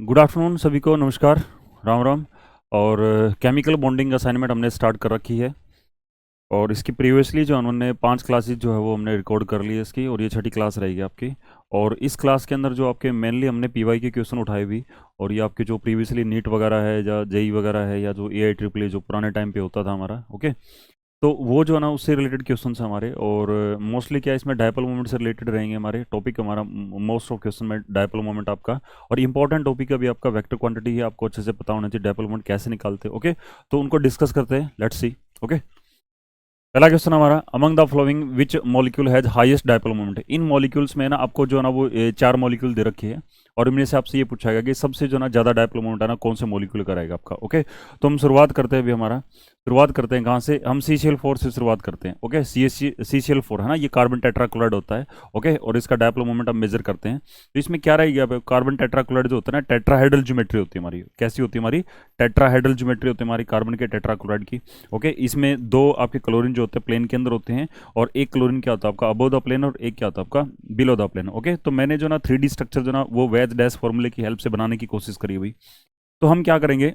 Good afternoon सभी को, नमस्कार, राम राम। और केमिकल बॉन्डिंग असाइनमेंट हमने स्टार्ट कर रखी है। और इसकी प्रीवियसली जो उन्होंने 5 क्लासेज जो है वो हमने रिकॉर्ड कर ली है इसकी, और ये छठी क्लास रहेगी आपकी। और इस क्लास के अंदर जो आपके मेनली हमने पीवाई के क्वेश्चन उठाए भी, और ये आपके जो प्रीवियसली नीट वगैरह है या जेई वगैरह है या जो ए आई ट्रिपल जो पुराने टाइम पे होता था हमारा, ओके। तो वो जो है ना उससे रिलेटेड क्वेश्चन है हमारे। और मोस्टली क्या है, इसमें डायपोल मोमेंट से रिलेटेड रहेंगे हमारे टॉपिक। हमारा मोस्ट ऑफ क्वेश्चन में डायपोल मोमेंट आपका, और इंपॉर्टेंट टॉपिक अभी आपका वेक्टर क्वांटिटी है, आपको अच्छे से पता होना चाहिए डायपोल मोमेंट कैसे निकालते हैं, ओके। तो उनको डिस्कस करते हैं, लेट्स सी, ओके। पहला क्वेश्चन हमारा, among the flowing which molecule has highest dipole moment. In molecules में ना आपको जो है ना वो 4 मॉलिक्यूल दे रखी है, और इनमें से आपसे ये पूछा गया कि सबसे जो ना ज़्यादा डायपोल मोमेंट है ना कौन से मॉलिक्यूल का रहेगा आपका, ओके। तो हम शुरुआत करते हैं अभी हमारा, शुरुआत करते हैं कहाँ से, हम CCl4 से शुरुआत करते हैं, ओके। CCl4 है ना, ये कार्बन टेट्राक्लोराइड होता है, ओके। और इसका डायपोल मोमेंट हम मेजर करते हैं। तो इसमें क्या रहेगी, अब कार्बन टेट्राक्लोराइड जो होता है ना, टेट्राहेड्रल ज्योमेट्री होती है हमारी। कैसी होती है हमारी, टेट्राहेड्रल ज्योमेट्री होती है हमारी कार्बन के टेट्राक्लोराइड की, ओके। इसमें दो आपके क्लोरीन जो होते हैं प्लेन के अंदर होते हैं, और एक क्लोरीन क्या होता है आपका अबोव द प्लेन, और एक क्या होता है आपका बिलो द प्लेन, ओके। तो मैंने जो ना 3D स्ट्रक्चर जो ना वो वेज डैश फॉर्मूले की हेल्प से बनाने की कोशिश करी हुई। तो हम क्या करेंगे,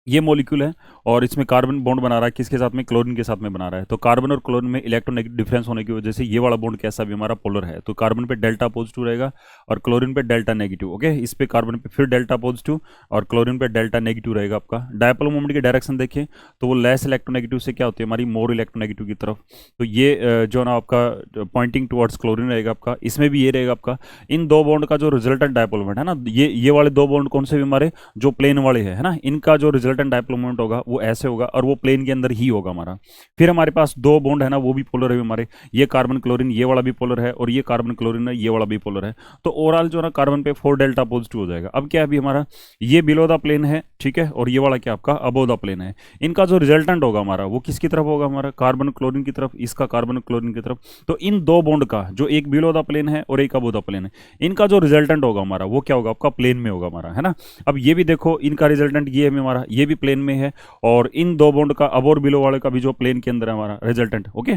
ये मॉलिक्यूल है और इसमें कार्बन बॉन्ड बना रहा है, किसके साथ में, क्लोरीन के साथ में बना रहा है। तो कार्बन और क्लोरीन में इलेक्ट्रोनेगेटिव डिफरेंस होने की वजह से ये वाला बॉन्ड कैसा भी हमारा पोलर है। तो कार्बन पे डेल्टा पॉजिटिव रहेगा और क्लोरीन पे डेल्टा नेगेटिव, ओके। इस पे कार्बन पे फिर डेल्टा पॉजिटिव और क्लोरीन पे डेल्टा नेगेटिव रहेगा आपका। डायपोल मोमेंट की डायरेक्शन देखें तो वो लेस इलेक्ट्रोनेगेटिव से क्या होती है हमारी, मोर इलेक्ट्रोनेगेटिव की तरफ। तो ये जो ना आपका पॉइंटिंग टुवर्ड्स क्लोरीन रहेगा आपका। इसमें भी ये रहेगा आपका। इन दो बॉन्ड का जो रिजल्टेंट डायपोल मोमेंट है ना, ये वाले दो बॉन्ड कौन से भी हमारे जो प्लेन वाले है ना, इनका जो रिजल्टेंट डायपोल मोमेंट होगा वो ऐसे होगा, और वो प्लेन के अंदर ही होगा हमारा। फिर हमारे पास दो बॉन्ड है ना, वो भी पोलर है हमारे। ये कार्बन क्लोरीन ये वाला भी पोलर है, और ये कार्बन क्लोरीन है ये वाला भी पोलर है। तो ओवरऑल जो ना कार्बन पे 4 डेल्टा पॉजिटिव हो जाएगा। अब क्या है अभी हमारा, ये बिलो द प्लेन है, ठीक है, और ये वाला क्या आपका अबोव द प्लेन है। इनका जो रिजल्टेंट होगा हमारा वो किसकी तरफ होगा हमारा, कार्बन क्लोरीन की तरफ, इसका कार्बन क्लोरीन की तरफ। तो इन दो बॉन्ड का जो एक बिलो द प्लेन है और एक अबोव द प्लेन है, इनका जो रिजल्टेंट होगा हमारा वो क्या होगा आपका, प्लेन में होगा हमारा, है ना। अब ये भी देखो, इनका रिजल्टेंट ये है हमारा, ये भी प्लेन में है, और इन दो बॉन्ड का अब और बिलो वाले का भी जो प्लेन के अंदर है हमारा रिजल्टेंट, ओके।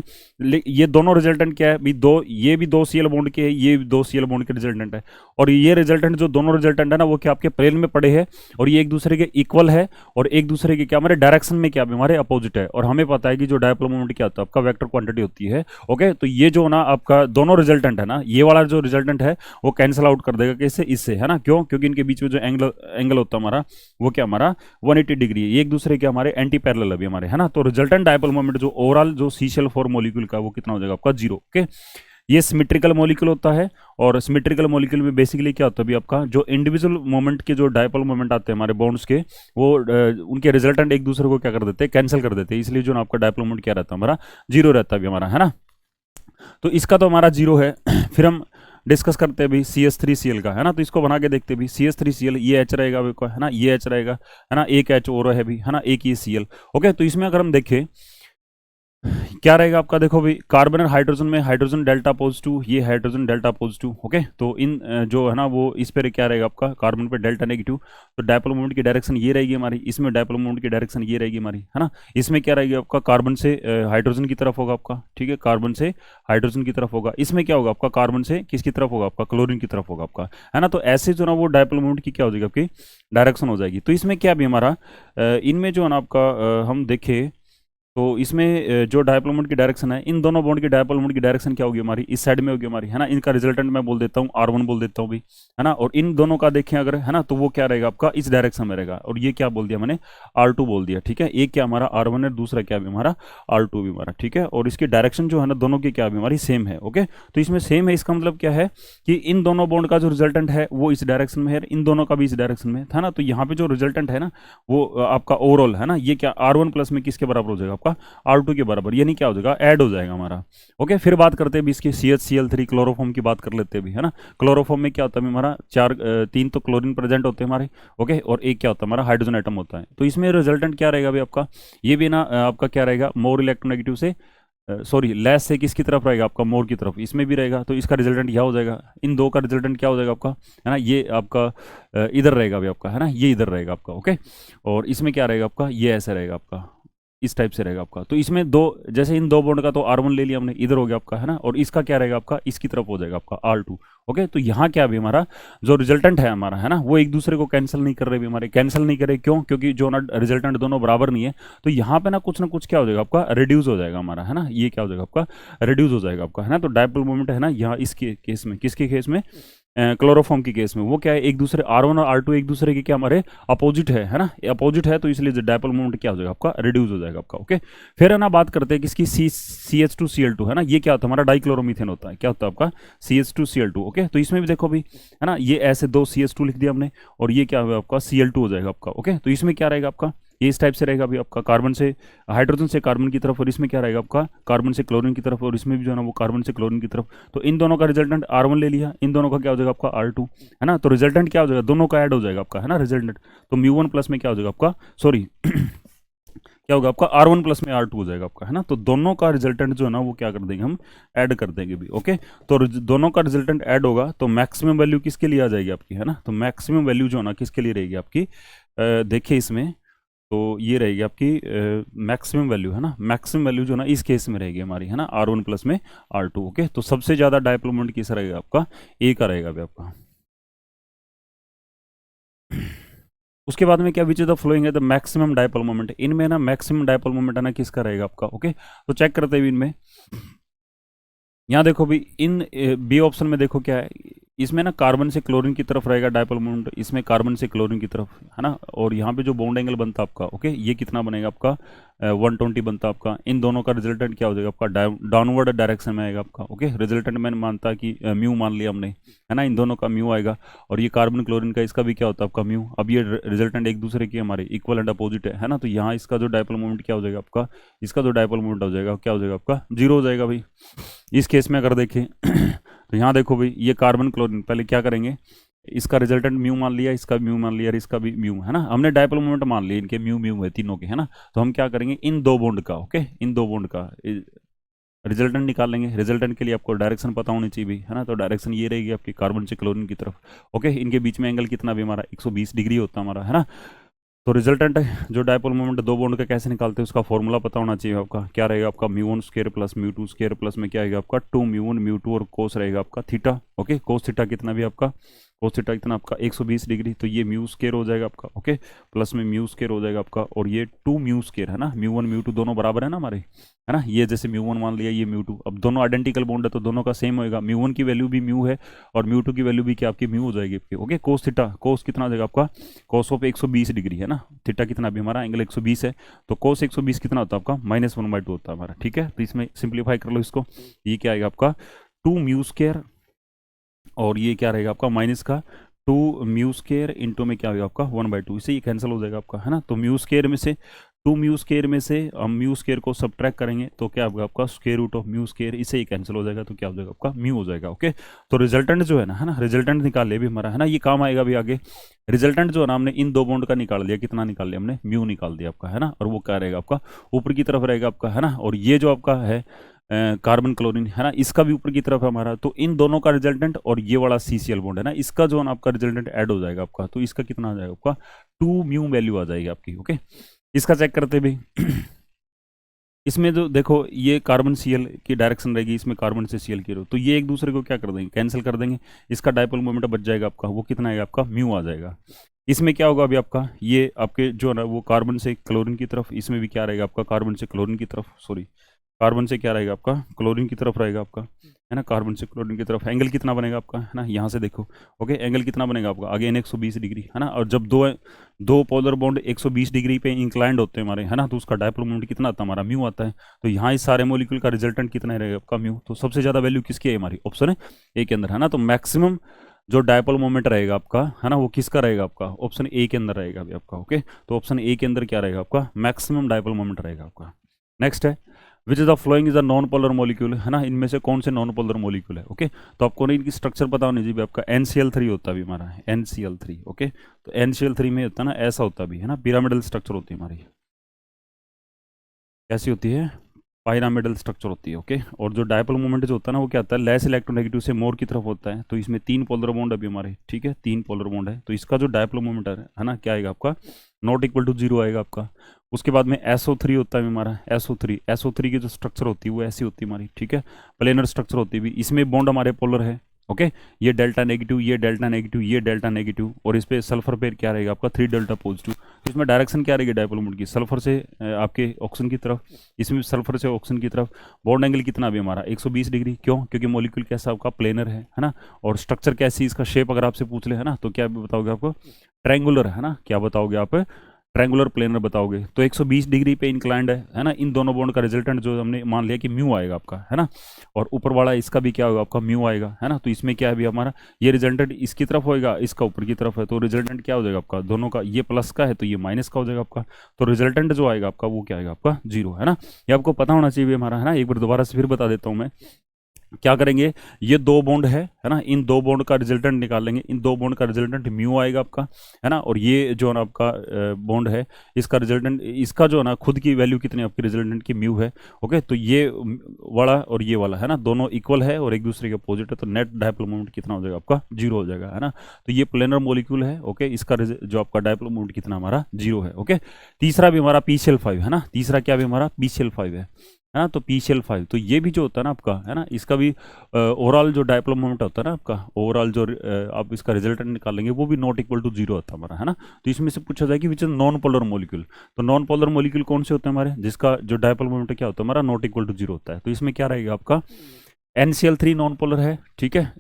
ये दोनों रिजल्टेंट क्या है भी, दो ये भी दो सीएल बॉन्ड के है, ये भी दो सीएल बॉन्ड के रिजल्टेंट है। और ये रिजल्टेंट जो दोनों रिजल्टेंट है ना वो क्या आपके प्लेन में पड़े हैं, और ये एक दूसरे के इक्वल है, और एक दूसरे के क्या हमारे डायरेक्शन में क्या हमारे अपोजिट है। और हमें पता है कि जो डायपोल मोमेंट क्या होता है आपका, वेक्टर क्वांटिटी होती है, ओके। तो ये जो ना आपका दोनों रिजल्टेंट है ना, ये वाला जो रिजल्टेंट है वो कैंसिल आउट कर देगा किससे, इससे, है ना। क्यों, क्योंकि इनके बीच में जो एंगल एंगल होता है हमारा वो क्या हमारा 180 डिग्री है। ये एक दूसरे के हमारे एंटी पैरेलल अभी हमारे, है ना। तो रिजल्टेंट डायपोल मोमेंट जो ओवरऑल जो CCl4 मॉलिक्यूल का वो कितना हो जाएगा आपका, 0, ओके। ये सिमेट्रिकल मॉलिक्यूल होता है, और सिमेट्रिकल मॉलिक्यूल में बेसिकली क्या होता है अभी आपका, जो इंडिविजुअल मोमेंट के जो डायपोल मोमेंट आते हैं हमारे बॉन्ड्स के, वो उनके रिजल्टेंट एक दूसरे को क्या कर देते हैं, कैंसिल कर देते हैं। इसलिए जो ना आपका डायपोल मोमेंट क्या रहता है हमारा, 0 रहता है अभी हमारा, है ना। तो इसका तो हमारा 0 है। फिर हम डिस्कस करते हैं भी CH3Cl का, है ना। तो इसको बना के देखते हैं भी, CH3Cl ये H रहेगा अभी, है ना, ये H रहेगा, है ना, एक H और है भी, है ना, एक ये Cl, ओके। तो इसमें अगर हम देखें क्या रहेगा आपका, देखो भाई, कार्बन और हाइड्रोजन में हाइड्रोजन डेल्टा पॉजिटिव, ये हाइड्रोजन डेल्टा पॉजिटिव, ओके। तो इन जो है ना वो इस पर क्या रहेगा आपका, कार्बन पे डेल्टा नेगेटिव। तो डायपोल मोमेंट की डायरेक्शन ये रहेगी हमारी, इसमें डायपोल मोमेंट की डायरेक्शन ये रहेगी हमारी, है ना। इसमें क्या रहेगी आपका, कार्बन से हाइड्रोजन की तरफ होगा आपका, ठीक है, कार्बन से हाइड्रोजन की तरफ होगा। इसमें क्या होगा आपका, कार्बन से किसकी तरफ होगा आपका, क्लोरीन की तरफ होगा आपका, है ना। तो ऐसे जो ना वो डायपोल मोमेंट की क्या हो जाएगी आपकी, डायरेक्शन हो जाएगी। तो इसमें क्या भी हमारा इनमें जो है ना आपका हम देखें तो इसमें जो डायपोल मोमेंट की डायरेक्शन है, इन दोनों बॉन्ड की डायपोल मोमेंट की डायरेक्शन क्या होगी हमारी, इस साइड में होगी हमारी, है ना। इनका रिजल्टेंट मैं बोल देता हूँ R1 बोल देता हूँ भी, है ना। और इन दोनों का देखें अगर, है ना, तो वो क्या रहेगा आपका, इस डायरेक्शन में रहेगा। और ये क्या बोल दिया मैंने, R2 बोल दिया, ठीक है। एक क्या हमारा R1 है, दूसरा क्या भी हमारा R2 भी हमारा, ठीक है। और इसकी डायरेक्शन जो है ना दोनों की क्या भी हमारी सेम है, ओके। तो इसमें सेम है, इसका मतलब क्या है कि इन दोनों बॉन्ड का जो रिजल्टेंट है वो इस डायरेक्शन में है, इन दोनों का भी इस डायरेक्शन में था ना। तो यहाँ पे जो रिजल्टेंट है ना वो आपका ओवरऑल, है ना, ये क्या R1 प्लस में किसके बराबर हो जाएगा आपका, R2 के बराबर, यानी क्या हो जाएगा, ऐड हो जाएगा हमारा, ओके। फिर बात करते हैं भी इसकी CHCl3 क्लोरोफॉर्म की बात कर लेते हैं भी, है ना। क्लोरोफॉर्म में क्या होता है हमारा, 3 तो क्लोरीन प्रेजेंट होते हैं हमारे, ओके। और एक क्या होता है हमारा हाइड्रोजन एटम होता है। तो इसमें रिजल्टेंट क्या रहेगा अभी आपका, ये भी ना आपका क्या रहेगा, मोर इलेक्ट्रोनेगेटिव से सॉरी लेस से किसकी तरफ रहेगा आपका, मोर की तरफ, इसमें भी रहेगा। तो इसका रिजल्टेंट यह हो जाएगा, इन दो का रिजल्टेंट क्या हो जाएगा आपका, है ना, ये आपका इधर रहेगा अभी आपका, है ना, ये इधर रहेगा आपका, ओके। और इसमें क्या रहेगा आपका, ये ऐसे रहेगा आपका, इस टाइप से रहेगा आपका। तो इसमें दो, जैसे इन दो बॉन्ड का तो R1 ले लिया हमने, इधर हो गया आपका, है ना, और इसका क्या रहेगा आपका, इसकी तरफ हो जाएगा आपका R2। ओके, तो यहाँ क्या भी हमारा जो रिजल्टेंट है हमारा, है ना, वो एक दूसरे को कैंसिल नहीं कर रहे भी हमारे, कैंसिल नहीं करे क्यों, क्योंकि जो ना रिजल्टेंट दोनों बराबर नहीं है। तो यहाँ पे ना कुछ क्या हो जाएगा आपका, रिड्यूस हो जाएगा हमारा, है ना, ये क्या हो जाएगा आपका, रिड्यूस हो जाएगा आपका, है ना। तो डायपोल मोमेंट है ना यहाँ इसके केस में, किसके केस में, क्लोरोफॉर्म की केस में, वो क्या है, एक दूसरे R1 और R2 एक दूसरे के क्या हमारे अपोजिट है ना, अपोजिट है, तो इसलिए डायपोल मोमेंट क्या हो जाएगा आपका, रिड्यूस हो जाएगा आपका। ओके, फिर है ना बात करते हैं किसकी, CH2Cl2, है ना, ये क्या होता है हमारा, डाइक्लोरोमीथेन होता है, क्या होता है आपका, CH2Cl2। ओके, तो इसमें भी देखो भी, है ना, ये ऐसे दो CH2 लिख दिया हमने, और ये क्या होगा आपका, Cl2 हो जाएगा आपका। ओके, तो इसमें क्या रहेगा आपका, ये इस टाइप से रहेगा अभी आपका, कार्बन से हाइड्रोजन से कार्बन की तरफ, और इसमें क्या रहेगा आपका, कार्बन से क्लोरीन की तरफ, और इसमें भी जो है ना वो कार्बन से क्लोरीन की तरफ। तो इन दोनों का रिजल्टेंट R1 ले लिया, इन दोनों का क्या हो जाएगा आपका R2, है ना। तो रिजल्टेंट क्या हो जाएगा, दोनों का ऐड हो जाएगा आपका, है ना, रिजल्टेंट। तो म्यू1 प्लस में क्या हो जाएगा आपका, सॉरी क्या होगा आपका, R1 प्लस में R2 हो जाएगा आपका, है ना। तो दोनों का रिजल्टेंट जो है ना वो क्या कर देंगे हम, ऐड कर देंगे भी। ओके, तो दोनों का रिजल्टेंट ऐड होगा तो मैक्सिमम वैल्यू किसके लिए आ जाएगी आपकी, है ना। तो मैक्सिमम वैल्यू जो है ना किसके लिए रहेगी आपकी, देखिए इसमें, तो ये रहेगी आपकी मैक्सिमम वैल्यू, है ना, मैक्सिमम वैल्यू जो ना इस केस में रहेगी हमारी, है ना, R1 प्लस में R2। ओके, तो सबसे ज़्यादा डायपोल मोमेंट किस रहेगा आपका, ए का रहेगा अभी आपका। उसके बाद में क्या, विच इज द फ्लोइंग है द मैक्सिमम डायपोल मोमेंट, इनमें ना मैक्सिमम डायपोल मोमेंट है ना किसका रहेगा आपका। ओके, तो चेक करते हैं इनमें, यहाँ देखो भी इन बी ऑप्शन में देखो क्या है, इसमें ना कार्बन से क्लोरीन की तरफ रहेगा डायपोल मोमेंट, इसमें कार्बन से क्लोरीन की तरफ, है ना। और यहाँ पे जो बॉन्ड एंगल बनता है आपका, ओके, ये कितना बनेगा आपका, 120 बनता है आपका। इन दोनों का रिजल्टेंट क्या हो जाएगा आपका, डाउनवर्ड डायरेक्शन में आएगा आपका। ओके, रिजल्टेंट मैंने मानता कि म्यू मान लिया हमने, है ना, इन दोनों का म्यू आएगा, और ये कार्बन क्लोरीन का इसका भी क्या होता है आपका म्यू। अब ये रिजल्टेंट एक दूसरे की हमारे इक्वल एंड अपोजिट है ना। तो यहाँ इसका जो डायपोल मोमेंट क्या हो जाएगा आपका, इसका जो डायपोल मोमेंट हो जाएगा क्या हो जाएगा आपका, 0 हो जाएगा भाई। इस केस में अगर देखें तो यहाँ देखो भाई, ये कार्बन क्लोरीन, पहले क्या करेंगे, इसका रिजल्टेंट म्यू मान लिया, इसका म्यू मान लिया, और इसका भी म्यू, है ना, हमने डायपोल मोमेंट मान लिया, इनके म्यू म्यू है तीनों के, है ना। तो हम क्या करेंगे, इन दो बॉन्ड का, ओके, इन दो बॉन्ड का रिजल्टेंट निकाल लेंगे। रिजल्टेंट के लिए आपको डायरेक्शन पता होनी चाहिए भी, है ना। तो डायरेक्शन ये रहेगी आपकी कार्बन से क्लोरीन की तरफ। ओके, इनके बीच में एंगल कितना भी हमारा 120 डिग्री होता है हमारा, है ना। तो रिजल्टेंट जो डायपोल मोमेंट दो बॉन्ड का कैसे निकालते हैं उसका फॉर्मूला पता होना चाहिए आपका, क्या रहेगा आपका, म्यू1 स्क्वायर प्लस म्यू2 स्क्वायर प्लस में क्या आएगा आपका, 2 म्यू1 म्यू2, और कोस रहेगा आपका थीटा। ओके, कोस थीटा कितना भी आपका, कोस थीटा कितना आपका 120 डिग्री, तो ये म्यू स्क्वायर हो जाएगा आपका। ओके, प्लस में म्यू स्क्वायर हो जाएगा आपका, और ये 2 म्यू स्क्वायर, है ना, म्यू1 म्यू2 दोनों बराबर है ना हमारे, है ना। ये जैसे म्यू1 मान लिया, ये म्यू2, अब दोनों आइडेंटिकल बॉन्ड है तो दोनों का सेम होएगा, म्यू1 की वैल्यू भी म्यू है, और म्यू2 की वैल्यू भी क्या आपकी म्यू हो जाएगी आपकी। ओके, कोस थीटा, कोस कितना हो जाएगा आपका, कोस ऑफ 120 डिग्री, है ना, थीटा कितना भी हमारा एंगल 120 है, तो कोस 120 कितना होता है आपका, -1/2 होता है हमारा। ठीक है, तो इसमें सिंप्लीफाई कर लो इसको, ये क्या आएगा आपका 2 म्यू स्क्वायर, और ये क्या रहेगा आपका माइनस का 2 म्यू स्क्वायर इंटू में क्या होगा आपका 1/2, इसे ये कैंसिल हो जाएगा आपका, है ना। तो म्यू स्क्वायर में से 2 म्यू स्क्वायर में से हम म्यू स्क्वायर को सब्ट्रैक्ट करेंगे तो क्या होगा आपका square root of mu square, इसे ही कैंसिल हो जाएगा, तो क्या हो जाएगा आपका म्यू हो जाएगा। ओके, तो रिजल्टेंट जो है ना, रिजल्टेंट निकाल लिया भी हमारा, है ना, ये काम आएगा भी आगे। रिजल्टेंट जो है ना हमने इन दो बॉन्ड का निकाल लिया, कितना निकाल लिया हमने, म्यू निकाल दिया आपका, है ना, और वो क्या रहेगा आपका ऊपर की तरफ रहेगा आपका, है ना। और ये जो आपका है कार्बन क्लोरीन, है ना, इसका भी ऊपर की तरफ है हमारा, तो इन दोनों का रिजल्टेंट और ये वाला CCl बॉन्ड है ना, इसका जो है ना आपका रिजल्टेंट ऐड हो जाएगा आपका, तो इसका कितना आ जाएगा आपका 2 म्यू वैल्यू आ जाएगी आपकी। ओके, इसका चेक करते भी इसमें जो देखो ये कार्बन Cl की डायरेक्शन रहेगी, इसमें कार्बन से Cl की रो, तो ये एक दूसरे को क्या कर देंगे, कैंसिल कर देंगे। इसका डायपोल मोमेंट बच जाएगा आपका, वो कितना आएगा आपका म्यू आ जाएगा। इसमें क्या होगा अभी आपका, ये आपके जो है ना वो कार्बन से क्लोरीन की तरफ, इसमें भी क्या रहेगा आपका कार्बन से क्लोरीन की तरफ, सॉरी कार्बन से क्या रहेगा आपका क्लोरीन की तरफ रहेगा आपका, है ना, कार्बन से क्लोरीन की तरफ। एंगल कितना बनेगा आपका, है ना, यहाँ से देखो। ओके, एंगल कितना बनेगा आपका, अगेन 120 डिग्री, है ना। और जब दो पोलर बॉन्ड 120 डिग्री पे इंक्लाइंड होते हैं हमारे, है ना, तो उसका डायपोल मोमेंट कितना आता है हमारा म्यू आता है। तो यहाँ इस सारे मॉलिक्यूल का रिजल्टेंट कितना रहेगा आपका म्यू। तो सबसे ज़्यादा वैल्यू किसकी है हमारी, ऑप्शन है ए के अंदर, है ना। तो मैक्सिमम जो डायपोल मोमेंट रहेगा आपका, है ना, वो किसका रहेगा आपका, ऑप्शन ए के अंदर रहेगा अभी आपका। ओके, तो ऑप्शन ए के अंदर क्या रहेगा आपका, मैक्सिमम डायपोल मोमेंट रहेगा आपका। नेक्स्ट है which is the following is a non polar molecule, है ना, इनमें से कौन से नॉन पोलर मॉलिक्यूल है। ओके, तो आपको नहीं इनकी स्ट्रक्चर पता होनी चाहिए, आपका NCl3 होता है हमारा, NCl3। ओके, तो NCl3 में होता है ना ऐसा होता भी, है ना, पिरामिडल स्ट्रक्चर होती है हमारी, कैसी होती है, पायरामिडल स्ट्रक्चर होती है। ओके, और जो डायपोल मोमेंट जो होता है ना वो क्या होता है, लेस इलेक्ट्रोनेगेटिव से मोर की तरफ होता है। तो इसमें 3 पोलर बॉन्ड अभी हमारे, ठीक है, 3 पोलर बॉन्ड है, तो इसका जो डायपोल मोमेंट है ना क्या आएगा आपका नॉट इक्वल टू जीरो आएगा आपका। उसके बाद में SO3 होता है हमारा, SO3 की जो स्ट्रक्चर होती है वो ऐसी होती है हमारी, ठीक है, प्लेनर स्ट्रक्चर होती है भी। इसमें बॉन्ड हमारे पोलर है, ओके, ये डेल्टा नेगेटिव, ये डेल्टा नेगेटिव, ये डेल्टा नेगेटिव, और इस पे सल्फर पेयर क्या रहेगा आपका 3 डेल्टा पॉजिटिव। तो इसमें डायरेक्शन क्या रहेगी डायपोल मोमेंट की, सल्फर से आपके ऑक्सीजन की तरफ, इसमें सल्फर से ऑक्सीजन की तरफ। बॉन्ड एंगल कितना भी हमारा 120 डिग्री, क्यों, क्योंकि मॉलिक्यूल कैसा आपका प्लेनर है ना, और स्ट्रक्चर कैसी, इसका शेप अगर आपसे पूछ ले है ना, तो क्या बताओगे आपको, ट्रायंगुलर है ना, क्या बताओगे आप, ट्रायंगुलर प्लेनर बताओगे। तो 120 डिग्री पे इंक्लाइंड है ना, इन दोनों बॉन्ड का रिजल्टेंट जो हमने मान लिया कि म्यू आएगा आपका, है ना, और ऊपर वाला इसका भी क्या होगा आपका म्यू आएगा, है ना। तो इसमें क्या है भी हमारा, ये रिजल्टेंट इसकी तरफ होएगा, इसका ऊपर की तरफ है, तो रिजल्टेंट क्या हो जाएगा आपका, दोनों का, ये प्लस का है तो ये माइनस का हो जाएगा आपका। तो रिजल्टेंट जो आएगा आपका वो क्या आएगा आपका जीरो, है ना। ये आपको पता होना चाहिए हमारा, है ना। एक बार दोबारा से फिर बता देता हूँ मैं, क्या करेंगे, ये दो बॉन्ड है ना, इन दो बॉन्ड का रिजल्टेंट निकाल लेंगे, इन दो बॉन्ड का रिजल्टेंट म्यू आएगा आपका, है ना। और ये जो है ना आपका बॉन्ड है, इसका रिजल्टेंट, इसका जो है ना खुद की वैल्यू कितनी आपकी रिजल्टेंट की म्यू है, ओके। तो ये वाला और ये वाला है ना, दोनों इक्वल है और एक दूसरे के अपोजिट है, तो नेट डायपोल मोमेंट कितना हो जाएगा आपका जीरो हो जाएगा, है ना। तो ये प्लेनर मॉलिक्यूल है, ओके, इसका जो आपका डायपोल मोमेंट कितना हमारा जीरो है, ओके। तीसरा भी हमारा PCl5 है ना, तीसरा क्या भी हमारा PCl5 है ना। तो PCl5, तो ये भी जो होता है ना आपका, है ना, इसका भी ओवरऑल जो डायपोल मोमेंट होता है ना आपका, ओवरऑल जो आप इसका रिजल्टेंट निकालेंगे वो भी नॉट इक्वल टू जीरो होता है हमारा, है ना। तो इसमें से पूछा जाए कि which is non polar molecule, तो नॉन पोलर मॉलिक्यूल कौन से होते हैं हमारे, जिसका जो डायपोल मोमेंट क्या होता है हमारा नॉट इक्वल टू जीरो होता है। तो इसमें क्या रहेगा आपका, NCl3 नॉन पोलर है, ठीक है,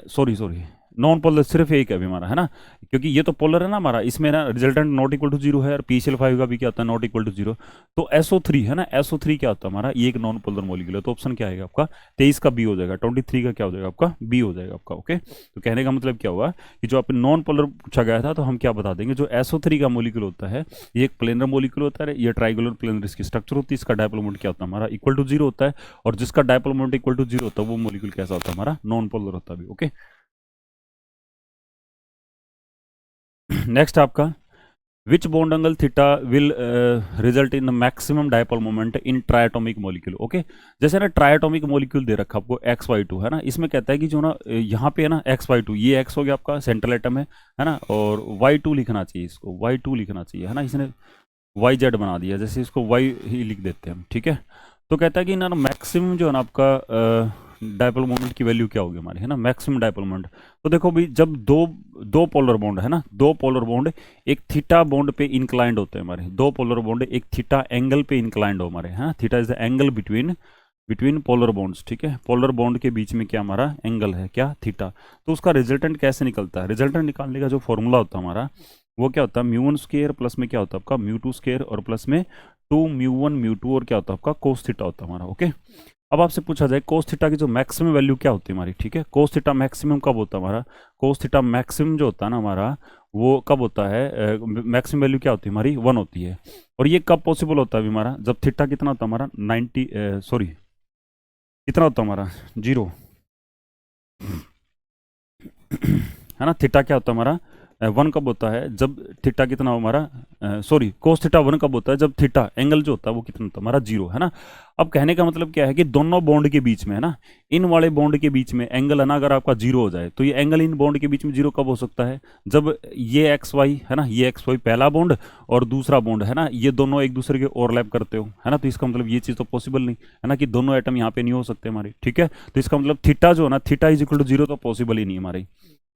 सॉरी नॉन पोलर सिर्फ एक है अभी हमारा, है ना, क्योंकि ये तो पोलर है ना हमारा, इसमें ना resultant not equal to zero है, और PCl5 का भी क्या होता है नॉट इक्वल टू जीरो। तो SO3 है ना, SO3 क्या होता है हमारा, ये एक नॉन पोलर मॉलिक्यूल है। तो ऑप्शन क्या आएगा आपका 23 का बी हो जाएगा, 23 का क्या हो जाएगा आपका बी हो जाएगा आपका, ओके। तो कहने का मतलब क्या हुआ कि जो आप नॉन पोलर पूछा गया था, तो हम क्या बता देंगे, जो SO3 का मॉलिक्यूल होता है ये एक प्लेनर मॉलिक्यूल होता है, ये ट्राइगुलर प्लेनर इसकी स्ट्रक्चर होती है, इसका डायपोल मोमेंट क्या होता है हमारा इक्वल टू जीरो होता है, और जिसका dipole moment equal to zero होता है वो मॉलिक्यूल कैसा होता है हमारा नॉन पोलर होता है, ओके। नेक्स्ट आपका, which bond angle theta will result in maximum dipole moment in triatomic molecule, okay. जैसे ना ट्रायटोमिक मॉलिक्यूल दे रखा आपको XY2, है ना, इसमें कहता है कि जो ना यहाँ पे है ना XY2, ये X हो गया आपका सेंट्रल एटम है ना, और Y2 लिखना चाहिए, इसको Y2 लिखना चाहिए, है ना, इसने YZ बना दिया, जैसे इसको Y ही लिख देते हैं हम, ठीक है। तो कहता है कि ना मैक्सिमम जो है ना आपका डायपोल मोमेंट की वैल्यू क्या होगी हमारी, है ना, मैक्सिमम डायपोल मोमेंट। तो देखो भाई, जब दो दो पोलर बॉन्ड है ना, दो पोलर बॉन्ड एक थीटा बॉन्ड पे इंक्लाइंड होते हैं हमारे, दो पोलर बॉन्ड एक थीटा एंगल पे इंक्लाइंड हो हमारे, है, theta is the angle between between polar bonds, ठीक है, पोलर बॉन्ड के बीच में क्या हमारा एंगल है क्या थीटा। तो उसका रिजल्टेंट कैसे निकलता है, रिजल्टेंट निकालने का जो फॉर्मूला होता है हमारा वो क्या होता है, μ1 स्क्वायर प्लस में क्या होता है आपका μ2 स्क्वायर, और प्लस में 2 μ1 μ2, और क्या होता है आपका कोस थीटा होता है हमारा, ओके। अब आपसे पूछा जाए कोस थीटा की जो मैक्सिमम वैल्यू क्या होती है हमारी, ठीक है, कोस थीटा मैक्सिमम कब होता है हमारा, कोस थीटा मैक्सिमम जो होता है ना हमारा वो कब होता है, मैक्सिमम वैल्यू क्या होती है हमारी 1 होती है। और ये कब पॉसिबल होता है अभी हमारा, जब थीटा कितना होता है हमारा 90, सॉरी कितना होता है हमारा 0, है ना। थीटा क्या होता है हमारा 1 कब होता है, जब थीटा कितना हो हमारा, सॉरी कोस थीटा 1 कब होता है, जब थीटा एंगल जो होता है वो कितना होता है हमारा 0, है ना। अब कहने का मतलब क्या है कि दोनों बॉन्ड के बीच में, है ना, इन वाले बॉन्ड के बीच में एंगल है ना अगर आपका 0 हो जाए, तो ये एंगल इन बॉन्ड के बीच में 0 कब हो सकता है, जब ये XY है ना, ये XY पहला बॉन्ड और दूसरा बॉन्ड है ना, ये दोनों एक दूसरे के ओवरलैप करते हो, है ना। तो इसका मतलब ये चीज़ तो पॉसिबल नहीं है ना, कि दोनों एटम यहाँ पे नहीं हो सकते हमारे, ठीक है। तो इसका मतलब थीटा जो है ना, थीटा इज इक्वल टू 0 तो पॉसिबल ही नहीं हमारी,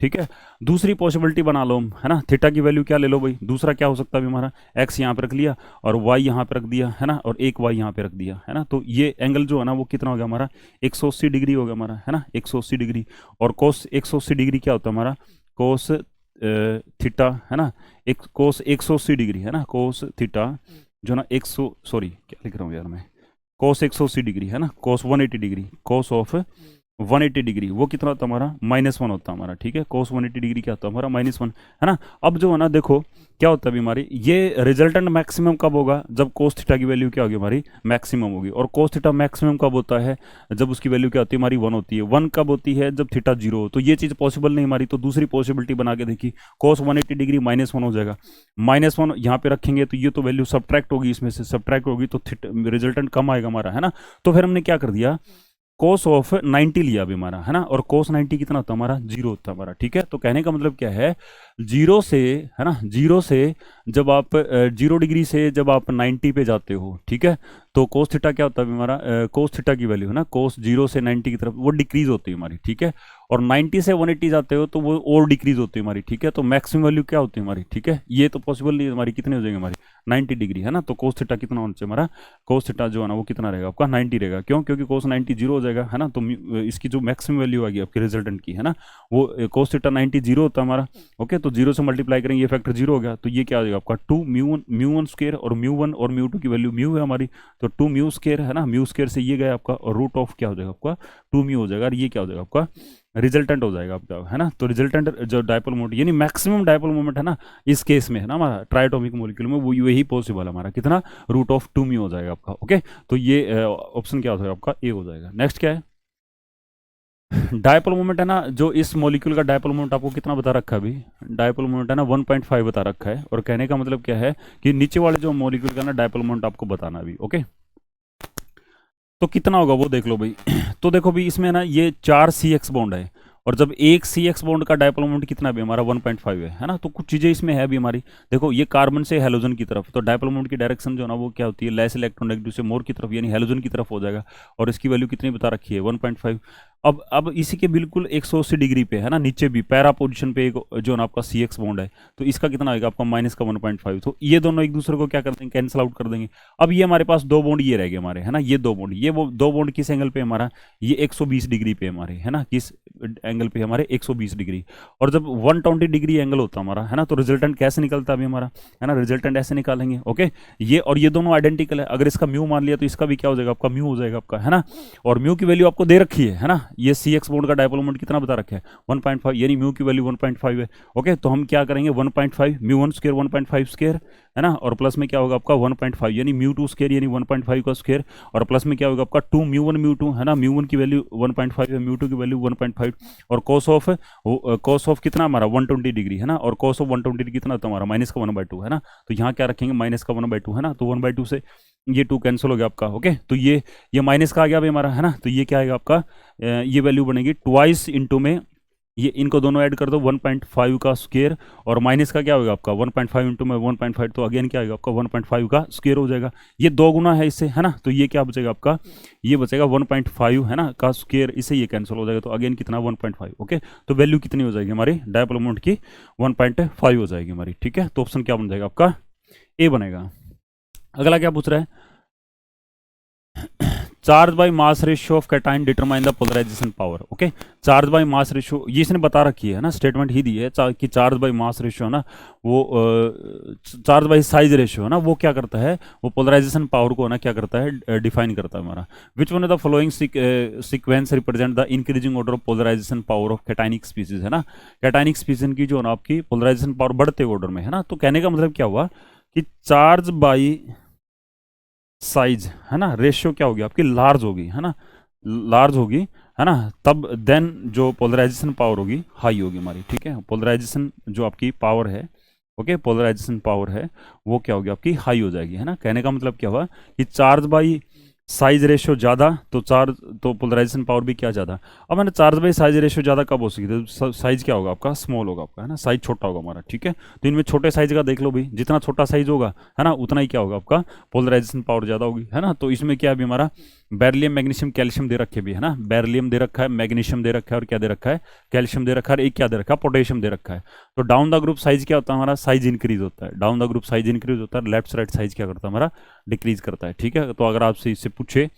ठीक है। दूसरी पॉसिबिलिटी बना लो हम, है ना, थीटा की वैल्यू क्या ले लो भाई, दूसरा क्या हो सकता है हमारा x यहाँ पे रख लिया और y यहाँ पे रख दिया, है ना, और एक y यहाँ पे रख दिया, है ना। तो ये एंगल जो है ना वो कितना हो गया हमारा 180 डिग्री हो गया हमारा, है ना, 180 डिग्री। और कोस 180 डिग्री क्या होता है हमारा, कोस थीटा, है ना, एक कोस 180 डिग्री, है ना, कोस थीटा जो ना 100, सॉरी क्या लिख रहा हूँ यार मैं, कोस 180 डिग्री, है ना, कोस 180 डिग्री, कोस ऑफ 180 डिग्री वो कितना होता है हमारा -1 होता है हमारा, ठीक है। कोस 180 डिग्री क्या होता है हमारा -1, है ना। अब जो है ना देखो क्या होता है अभी हमारी, ये रिजल्टेंट मैक्सिमम कब होगा, जब कोस थीटा की वैल्यू क्या होगी हमारी मैक्सिमम होगी। और कोस थीटा मैक्सिमम कब होता है, जब उसकी वैल्यू क्या होती है हमारी 1 होती है। 1 कब होती है, जब थीटा 0 हो। तो ये चीज़ पॉसिबल नहीं हमारी, तो दूसरी पॉसिबिलिटी बना के देखी, कोस 180 डिग्री -1 हो जाएगा, -1 यहाँ पे रखेंगे तो ये तो वैल्यू सब्ट्रैक्ट होगी, इसमें से सब्ट्रैक्ट होगी तो रिजल्टेंट कम आएगा हमारा, है ना। तो फिर हमने क्या कर दिया, कोस ऑफ 90 लिया अभी हमारा, है ना, और कोस 90 कितना होता है हमारा 0 होता है हमारा, ठीक है। तो कहने का मतलब क्या है, जीरो से, है ना, जीरो से जब आप 0 डिग्री से जब आप 90 पे जाते हो, ठीक है, तो कोस थीटा क्या होता है हमारा, कोस थीटा की वैल्यू है ना, कोस 0 से 90 की तरफ वो डिक्रीज होती है हमारी, ठीक है, और 90 से 180 जाते हो तो वो और डिक्रीज होती है हमारी, ठीक है, तो मैक्सिमम वैल्यू क्या होती है हमारी, ठीक है, ये तो पॉसिबल नहीं है हमारी, कितने हो जाएंगे हमारी 90 डिग्री, है ना, तो कोस थीटा कितना होना चाहिए हमारा, कोस थीटा जो है ना वो कितना रहेगा आपका 90 रहेगा, क्यों, क्योंकि कोस 90 जीरो हो जाएगा, है ना, तो इसकी जो मैक्सिमम वैल्यू आएगी आपकी रिजल्टेंट की, है ना, वो कोस थीटा 90 जीरो होता है हमारा, ओके, तो जीरो से मल्टीप्लाई करेंगे, ये फैक्टर जीरो हो गया, तो ये क्या हो जाएगा आपका 2 म्यू वन स्क्वायर, और म्यू 1 और म्यू 2 की वैल्यू म्यू है हमारी, तो 2 म्यू स्क्वायर, है ना, म्यू स्क्वायर से ये गया आपका, और रूट ऑफ क्या हो जाएगा आपका 2 म्यू हो जाएगा, और ये क्या हो जाएगा आपका रिजल्टेंट हो जाएगा आपका, है ना, तो रिजल्टेंट जो डायपोल मोमेंट यानी मैक्सिमम डायपोल मोमेंट है ना इस केस में, है ना, हमारा ट्राइटोमिक मॉलिक्यूल में वो यही पॉसिबल है हमारा, कितना √2 म्यू हो जाएगा आपका, ओके, तो ये ऑप्शन क्या हो जाएगा आपका ए हो जाएगा। नेक्स्ट क्या है, डायपोल मोमेंट है ना, जो इस मॉलिक्यूल का डायपोल मोमेंट आपको कितना बता रखा है अभी, डायपोल मोमेंट है ना 1.5 बता रखा है, और कहने का मतलब क्या है कि नीचे वाले जो मॉलिक्यूल का ना डायपोल मोमेंट आपको बताना अभी, ओके, तो कितना होगा वो देख लो भाई। तो देखो भाई इसमें ना ये 4 CX बॉन्ड है, और जब एक CX बॉन्ड का डायपोल मोमेंट कितना भी हमारा 1.5 है ना, तो कुछ चीज़ें इसमें है भी हमारी, देखो ये कार्बन से हेलोजन की तरफ, तो डायपोल मोमेंट की डायरेक्शन जो है ना वो क्या होती है, लेस इलेक्ट्रोनेगेटिव से मोर की तरफ, यानी हेलोजन की तरफ हो जाएगा, और इसकी वैल्यू कितनी बता रखी है 1.5। अब इसी के बिल्कुल 180 डिग्री पे, है ना, नीचे भी पैरा पोजीशन पे एक जो ना आपका CX बॉन्ड है, तो इसका कितना आएगा आपका माइनस का 1.5, तो ये दोनों एक दूसरे को क्या कर देंगे, कैंसिल आउट कर देंगे। अब ये हमारे पास दो बॉन्ड ये रह गए हमारे, है ना, ये दो बॉन्ड, ये वो दो बॉन्ड किस एंगल पे हमारा, ये 120 डिग्री पे हमारे, है ना, किस एंगल पे हमारे 120 डिग्री, और जब 120 डिग्री एंगल होता हमारा, है ना, तो रिजल्टेंट कैसे निकलता है अभी हमारा, है ना, रिजल्टेंट ऐसे निकालेंगे, ओके, ये और ये दोनों आइडेंटिकल है, अगर इसका म्यू मान लिया तो इसका भी क्या हो जाएगा आपका म्यू हो जाएगा आपका, है ना, और म्यू की वैल्यू आपको दे रखी है ना, ये CX बॉन्ड का डायपोल मोमेंट कितना बता रखा है 1.5, यानी म्यू की वैल्यू 1.5 है, ओके, तो हम क्या करेंगे 1.5 म्यू 1 स्क्वायर 1.5 स्क्वायर, है ना, और प्लस में क्या होगा आपका 1.5 यानी म्यू 2 स्क्वायर यानी 1.5 का स्क्वायर, और प्लस में क्या होगा आपका 2 म्यू 1 म्यू 2, है ना, म्यू 1 की वैल्यू 1.5 है, म्यू 2 की वैल्यू 1.5, और कॉस ऑफ कितना हमारा 120 डिग्री, है ना, और कॉस ऑफ 120 डिग्री कितना होता है हमारा माइनस का 1/2, है ना, तो यहाँ क्या रखेंगे माइनस का 1/2, है ना, तो 1/2 से ये 2 कैंसिल हो गया आपका, ओके, तो ये माइनस का आ गया अभी हमारा, है ना, तो ये क्या आएगा आपका ये वैल्यू बनेगी ट्वाइस इंटू में, ये इनको दोनों ऐड कर दो 1.5 का स्क्वायर, और माइनस का क्या होगा आपका 1.5 इंटू में 1.5, तो अगेन क्या आएगा आपका 1.5 का स्क्वायर हो जाएगा, ये दो गुना है इससे, है ना, तो ये क्या बचेगा आपका, ये बचेगा 1.5, है ना, का स्क्वायर, इससे ये कैंसिल हो जाएगा, तो अगेन कितना 1.5, ओके, तो वैल्यू कितनी हो जाएगी हमारी डायपोल मोमेंट की 1.5 हो जाएगी हमारी, ठीक है, तो ऑप्शन क्या बन जाएगा आपका ए बनेगा। अगला क्या पूछ रहा है, charge by mass ratio of cation determine the polarization power, okay, charge by mass ratio ये इसने बता रखी है ना, स्टेटमेंट ही दी है कि चार्ज बाय मास रेशियो है ना, वो चार्ज बाय साइज रेशियो है ना, वो क्या करता है, वो पोलराइजेशन पावर को ना क्या करता है डिफाइन करता है हमारा। Which one of the following sequence represent the increasing order of polarization power of cationic species, है ना, कैटाइनिक स्पीसीज की जो ना आपकी पोलराइजेशन पावर बढ़ते ऑर्डर में, है ना, तो कहने का मतलब क्या हुआ कि चार्ज बाई साइज, है ना, रेशियो क्या होगी आपकी लार्ज होगी, है ना, लार्ज होगी, है ना, तब देन जो पोलराइजेशन पावर होगी हाई होगी हमारी, ठीक है, पोलराइजेशन जो आपकी पावर है, ओके, पोलराइजेशन पावर है वो क्या होगी आपकी हाई हो जाएगी, है ना, कहने का मतलब क्या हुआ कि चार्ज बाई साइज रेशियो ज़्यादा तो पोलराइजेशन पावर भी क्या ज़्यादा। अब मैंने चार्ज बाई साइज रेशियो ज़्यादा कब हो सकती है, तो साइज क्या होगा आपका स्मॉल होगा आपका, है ना, साइज छोटा होगा हमारा, ठीक है, तो इनमें छोटे साइज का देख लो भाई, जितना छोटा साइज होगा, है ना, उतना ही क्या होगा आपका पोलराइजेशन पावर ज़्यादा होगी, है ना, तो इसमें क्या भी हमारा बेरिलियम मैग्नीशियम कैल्शियम दे रखे भी, है ना, बेरिलियम दे रखा है, मैग्नीशियम दे रखा है, और क्या दे रखा है कैल्शियम दे रखा है, और एक क्या दे रखा है पोटेशियम दे रखा है। तो डाउन द ग्रुप साइज क्या होता है हमारा, साइज इंक्रीज होता है, down the group size increase होता है, लेफ्ट साइड साइज क्या करता है हमारा डिक्रीज करता है, ठीक है, तो अगर आपसे इससे पूछे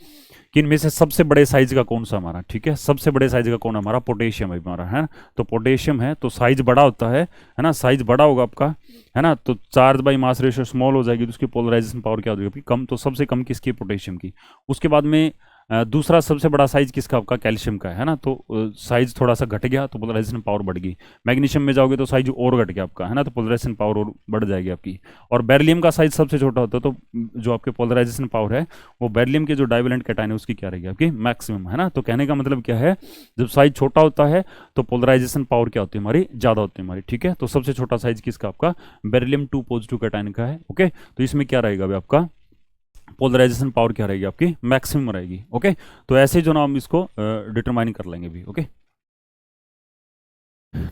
कि इनमें से सबसे बड़े साइज का कौन सा हमारा, ठीक है, सबसे बड़े साइज का कौन है हमारा, पोटेशियम है हमारा, है ना, तो पोटेशियम है तो साइज बड़ा होता है ना, साइज बड़ा होगा आपका, है ना, तो charge by mass ratio small हो जाएगी, तो उसकी पोलराइजेशन पावर क्या हो जाएगी कम, तो सबसे कम किसकी पोटेशियम की। उसके बाद में दूसरा सबसे बड़ा साइज किसका आपका कैल्शियम का है ना, तो साइज थोड़ा सा घट गया तो पोलराइजेशन पावर बढ़ गई। मैग्नीशियम में जाओगे तो साइज और घट गया आपका, है ना, तो पोलराइजेशन पावर और बढ़ जाएगी आपकी। और बेरिलियम का साइज सबसे छोटा होता है, तो जो आपके पोलराइजेशन पावर है वो बेरिलियम के जो डाइवेलेंट कैटायन है उसकी क्या रहेगी आपकी मैक्सिमम, है ना। तो कहने का मतलब क्या है, जब साइज छोटा होता है तो पोलराइजेशन पावर क्या होती है हमारी, ज़्यादा होती है हमारी, ठीक है। तो सबसे छोटा साइज किसका आपका बेरिलियम 2 पॉजिटिव कैटायन का है, ओके। तो इसमें क्या रहेगा अभी आपका पोलराइजेशन पावर क्या रहेगी आपकी मैक्सिमम रहेगी, ओके। तो ऐसे जो ना हम इसको डिटरमाइन कर लेंगे भी, ओके।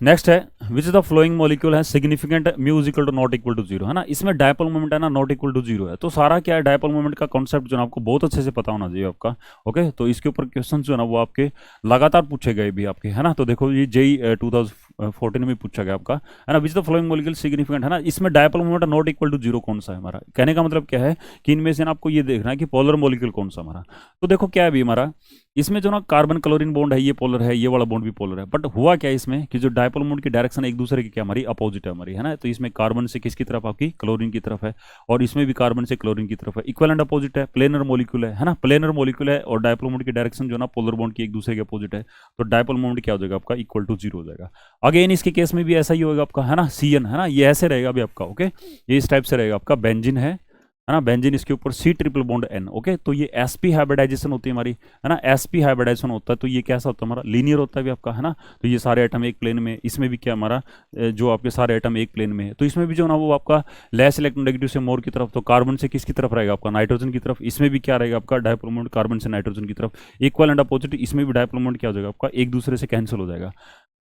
नेक्स्ट है which is the following molecule है significant mu is equal to not equal to zero, है ना। इसमें डायपोल मोमेंट है ना नॉट इक्वल टू जीरो है, तो सारा क्या है डायपोल मोमेंट का कॉन्सेप्ट जो है आपको बहुत अच्छे से पता होना चाहिए आपका। ओके, तो इसके ऊपर क्वेश्चन जो है ना वो आपके लगातार पूछे गए भी आपके, है ना। तो देखो ये जेई 2014 में पूछा गया आपका, है ना। Which the following molecule significant, है ना। इसमें dipole moment not equal to zero कौन सा है हमारा, कहने का मतलब क्या है कि इनमें से ना आपको ये देखना है कि पोलर मॉलिक्यूल कौन सा हमारा। तो देखो क्या है भी हमारा, इसमें जो ना कार्बन क्लोरीन बॉन्ड है ये पोलर है, ये वाला बॉन्ड भी पोलर है, बट हुआ क्या इसमें कि जो डायपोल मोमेंट की डायरेक्शन एक दूसरे की क्या हमारी अपोजिट है हमारी, है ना। तो इसमें कार्बन से किसकी तरफ आपकी क्लोरीन की तरफ है, और इसमें भी कार्बन से क्लोरीन की तरफ है, इक्वल एंड अपोजिट है, प्लेनर मॉलिक्यूल है ना। प्लेनर मॉलिक्यूल है और डायपोल मोमेंट की डायरेक्शन जो ना पोलर बॉन्ड की एक दूसरे के अपोजिट है, तो डायपोल मोमेंट क्या हो जाएगा आपका इक्वल टू जीरो हो जाएगा। अगेन इसके केस में भी ऐसा ही होगा आपका, है ना। CN, है ना, ये ऐसे रहेगा अभी आपका। ओके, ये इस टाइप से रहेगा आपका, बेंजीन है ना, बेंजीन, इसके ऊपर C triple bond N। Okay, तो ये sp हाइब्रिडाइजेशन होती है हमारी, है ना। sp हाइब्रिडाइजेशन होता है तो ये कैसा होता है हमारा, लीनियर होता है भी आपका, है ना। तो ये सारे एटम एक प्लेन में, इसमें भी क्या हमारा जो आपके सारे एटम एक प्लेन में है, तो इसमें भी जो ना वो आपका लेस इलेक्ट्रोनेगेटिव से मोर की तरफ, तो कार्बन से किसकी तरफ रहेगा आपका, नाइट्रोजन की तरफ। इसमें भी क्या रहेगा आपका डायपोल मोमेंट कार्बन से नाइट्रोजन की तरफ, इक्वल एंड अपोजिट, इसमें भी डायपोल मोमेंट क्या हो जाएगा आपका एक दूसरे से कैंसिल हो जाएगा।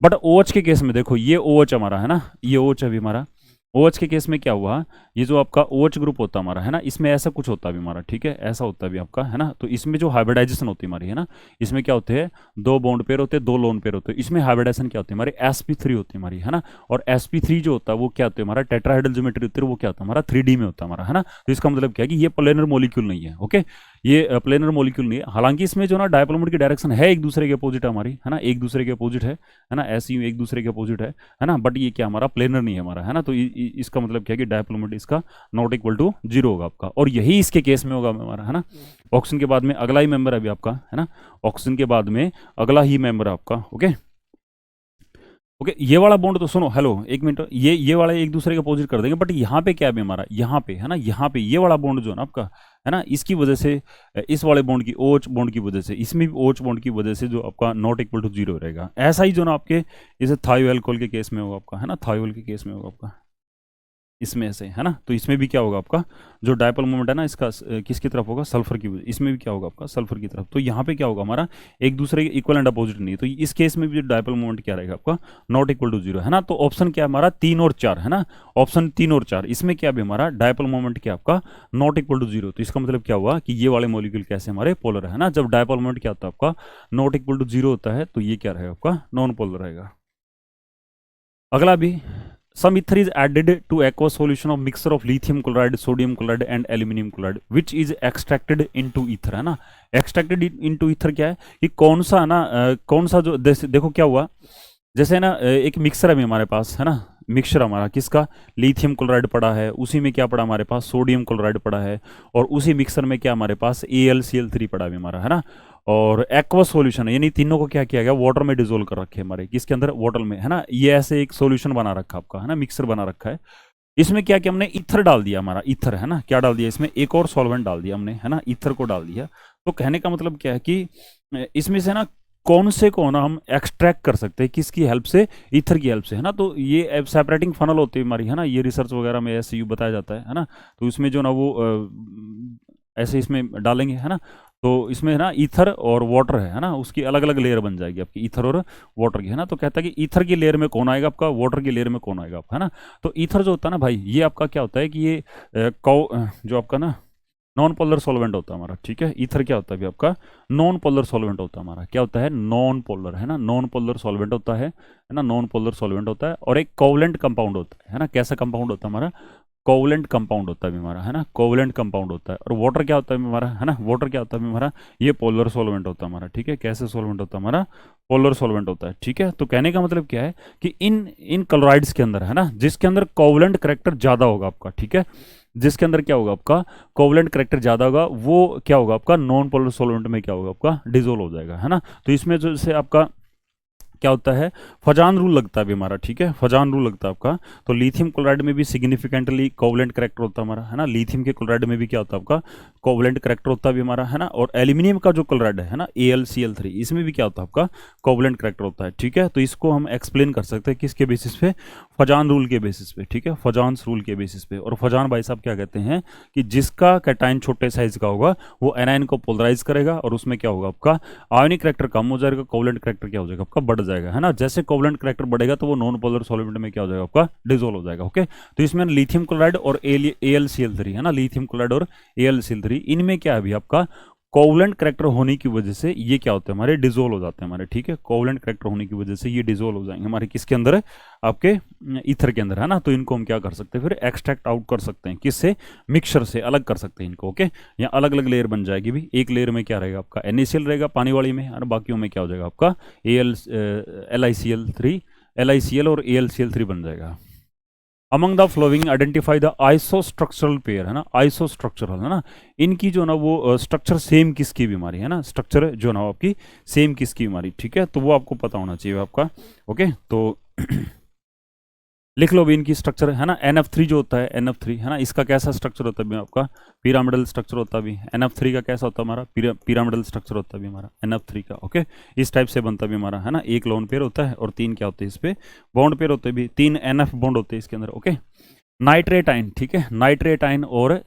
बट OH के केस में देखो, ये OH हमारा, है ना, ये OH अभी हमारा। OH के केस में क्या हुआ, ये जो आपका OH ग्रुप होता है हमारा, है ना, इसमें ऐसा कुछ होता है भी हमारा, ठीक है, ऐसा होता है भी आपका, है ना। तो इसमें जो हाइब्रिडाइजेशन होती है हमारी, है ना, इसमें क्या होते हैं, दो बॉन्ड पेयर होते हैं, दो लोन पेयर होते हैं, इसमें हाइब्रिडाइजेशन क्या होती है हमारी, sp3 होती है हमारी, है ना। और sp3 जो होता है वो क्या होता है हमारा टेट्राहेड्रल ज्योमेट्री होती है, वो क्या होता है हमारा 3D में होता है हमारा, है ना। तो इसका मतलब क्या है कि ये प्लेनर मॉलिक्यूल नहीं है। ओके, ये प्लेनर मॉलिक्यूल नहीं है, हालांकि इसमें जो ना डायपोल मोमेंट की डायरेक्शन है एक दूसरे के अपोजिट है हमारी, है ना, एक दूसरे के अपोजिट है ना, ऐसी एक दूसरे के अपोजिट है ना। बट ये क्या हमारा प्लेनर नहीं है हमारा, है ना। तो इसका मतलब क्या है कि डायपोल मोमेंट इसका नॉट इक्वल टू जीरो होगा आपका, और यही इसके केस में होगा हमारा, है ना। ऑक्सीजन के बाद में अगला ही मेंबर है अभी आपका, है ना, ऑक्सीजन के बाद में अगला ही मेंबर है आपका। ओके, ओके, ये वाला बॉन्ड तो सुनो, हेलो एक मिनट, ये वाला एक दूसरे के अपोजिट कर देंगे, बट यहाँ पे क्या है हमारा, यहाँ पे, है ना, यहाँ पे ये वाला बॉन्ड जो है ना आपका, है ना, इसकी वजह से इस वाले बॉन्ड की OH बॉन्ड की वजह से, इसमें भी OH बॉन्ड की वजह से जो आपका नॉट इक्वल टू जीरो रहेगा। ऐसा ही जो ना आपके इसे थायो अल्कोहल के केस में होगा आपका, है ना, थायो के केस में होगा आपका, इसमें से, है ना। तो इसमें भी क्या होगा आपका जो डायपोल मोमेंट है ना इसका किसकी तरफ होगा, सल्फर की, इसमें भी क्या होगा आपका सल्फर की तरफ। तो यहाँ पे क्या होगा हमारा एक दूसरे के इक्वल एंड अपोजिट नहीं है, तो इस केस में भी डायपोल मोमेंट क्या रहेगा आपका नॉट इक्वल टू जीरो, है ना। तो ऑप्शन क्या है हमारा 3 और 4, है ना, ऑप्शन 3 और 4, इसमें क्या भी हमारा डायपोल मोमेंट क्या आपका नॉट इक्वल टू जीरो। तो इसका मतलब क्या हुआ कि ये वाले मॉलिक्यूल कैसे हमारे पोलर है ना। जब डायपोल मोमेंट क्या होता है आपका नॉट इक्वल टू जीरो होता है तो ये क्या रहेगा आपका नॉन पोलर रहेगा। अगला भी, some ether is added to aqueous solution of mixture of lithium chloride, sodium chloride and aluminum chloride which is extracted into ether, है ना। extracted into ether क्या है कि कौन सा ना कौन सा जो देखो क्या हुआ, जैसे ना एक मिक्सर है अभी हमारे पास, है ना, मिक्सचर हमारा किसका लिथियम क्लोराइड पड़ा है, उसी में क्या पड़ा हमारे पास सोडियम क्लोराइड पड़ा है, और उसी मिक्सर में क्या हमारे पास AlCl3 पड़ा है हमारा, है ना। और एक्वस सॉल्यूशन है, यानी तीनों को क्या किया गया वाटर में डिजोल्व कर रखे हमारे, किसके अंदर वाटर में, है ना। ये ऐसे एक सॉल्यूशन बना रखा आपका, है ना, मिक्सर बना रखा है। इसमें क्या किया हमने ईथर डाल दिया, हमारा ईथर, है ना, क्या डाल दिया इसमें एक और सॉल्वेंट डाल दिया हमने, है ना, ईथर को डाल दिया। तो कहने का मतलब क्या है कि इसमें से ना कौन से को ना हम एक्सट्रैक्ट कर सकते हैं, किसकी हेल्प से, ईथर की हेल्प से, है ना। तो ये सेपरेटिंग फनल होती है हमारी, है ना, ये रिसर्च वगैरह में ऐसे बताया जाता है ना। तो इसमें जो ना वो ऐसे इसमें डालेंगे, है ना। तो इसमें ना ईथर और वाटर है ना, उसकी अलग अलग लेयर बन जाएगी आपकी ईथर और वाटर की, है ना। तो कहता है कि ईथर की लेयर में कौन आएगा आपका, वाटर की लेयर में कौन आएगा आपका, है ना। तो ईथर जो होता है ना भाई, ये आपका क्या होता है कि ये जो आपका ना नॉन पोलर सॉल्वेंट होता है हमारा, ठीक है। ईथर क्या होता है अभी आपका नॉन पोलर सॉल्वेंट होता है हमारा, क्या होता है नॉन पोलर, है ना, नॉन पोलर सॉल्वेंट होता है ना, नॉन पोलर सॉल्वेंट होता है। और एक कोवलेंट कंपाउंड होता है ना, कैसा कंपाउंड होता है हमारा कोवलेंट कंपाउंड होता है हमारा, है ना, कोवलेंट कंपाउंड होता है। और वाटर क्या होता है हमारा, है ना, वाटर क्या होता है हमारा ये पोलर सॉल्वेंट होता है हमारा, ठीक है। कैसे सॉल्वेंट होता है हमारा पोलर सॉल्वेंट होता है, ठीक है। तो कहने का मतलब क्या है कि इन क्लोराइड्स के अंदर, है ना, जिसके अंदर कोवलेंट करेक्टर ज्यादा होगा आपका, ठीक है, जिसके अंदर क्या होगा आपका कोवलेंट करेक्टर ज्यादा होगा, वो क्या होगा आपका नॉन पोलर सॉल्वेंट में क्या होगा आपका डिजोल्व हो जाएगा, है ना। तो इसमें जो से आपका क्या होता है फजान रूल लगता है भी हमारा, ठीक है, फजान रूल लगता है आपका। तो लिथियम क्लोराइड में भी सिग्निफिकेंटली कोवलेंट करेक्टर होता है हमारा, है ना। लिथियम के क्लोराइड में भी क्या होता है आपका कोवलेंट करेक्टर होता है भी हमारा, है ना। और एल्यूमिनियम का जो क्लोराइड है ना AlCl3, इसमें भी क्या होता है आपका कोवलेंट करेक्टर होता है, ठीक है। तो इसको हम एक्सप्लेन कर सकते हैं किसके बेसिस पे, फजान रूल के बेसिस पे, ठीक है, फजान रूल के बेसिस पे। और फजान भाई साहब क्या कहते हैं कि जिसका कैटाइन छोटे साइज का होगा वो एनायन को पोलराइज करेगा, और उसमें क्या होगा आपका आयोनिक करेक्टर कम हो जाएगा, कोवलेंट करेक्टर क्या हो जाएगा आपका बढ़ जाएगा, है ना। जैसे कोवलेंट करैक्टर बढ़ेगा तो वो नॉन पोलर सॉल्वेंट में क्या हो जाएगा आपका, डिजोल्व हो जाएगा। ओके, तो इसमें लिथियम क्लोराइड और AlCl3, है ना, लिथियम क्लोराइड और AlCl3, इनमें क्या है अभी आपका, कोवलेंट करैक्टर होने की वजह से ये क्या होता है हमारे, डिजोल्व हो जाते हैं हमारे, ठीक है। कोवलेंट करैक्टर होने की वजह से ये डिजोल्व हो जाएंगे हमारे किसके अंदर, आपके ईथर के अंदर, है ना। तो इनको हम क्या कर सकते हैं, फिर एक्सट्रैक्ट आउट कर सकते हैं, किससे, मिक्सचर से अलग कर सकते हैं इनको। ओके, यहाँ अलग अलग लेयर बन जाएगी भी, एक लेयर में क्या रहेगा आपका NaCl रहेगा पानी वाली में, और बाकियों में क्या हो जाएगा आपका LiCl और AlCl3 बन जाएगा। Among the following identify the isostructural pair, है ना, आइसोस्ट्रक्चरल, है ना, इनकी जो ना वो स्ट्रक्चर सेम किसकी बीमारी, है ना, स्ट्रक्चर जो ना आपकी सेम किसकी बीमारी, ठीक है। तो वो आपको पता होना चाहिए आपका। ओके, तो लिख लो भी इनकी स्ट्रक्चर, है ना। NF3 जो होता है, NF3, है ना, इसका कैसा स्ट्रक्चर होता है भी आपका, पिरामिडल स्ट्रक्चर होता है भी। NF3 का कैसा होता है हमारा, पिरामिडल स्ट्रक्चर होता है भी हमारा NF3 का। ओके, इस टाइप से बनता भी हमारा, है ना। एक लोन पेयर होता है और 3 क्या होते हैं इस पे, बॉन्ड पेयर होते हैं भी, 3 NF बॉन्ड होते हैं इसके अंदर। ओके, नाइट्रेटाइन, ठीक है, नाइट्रेटाइन और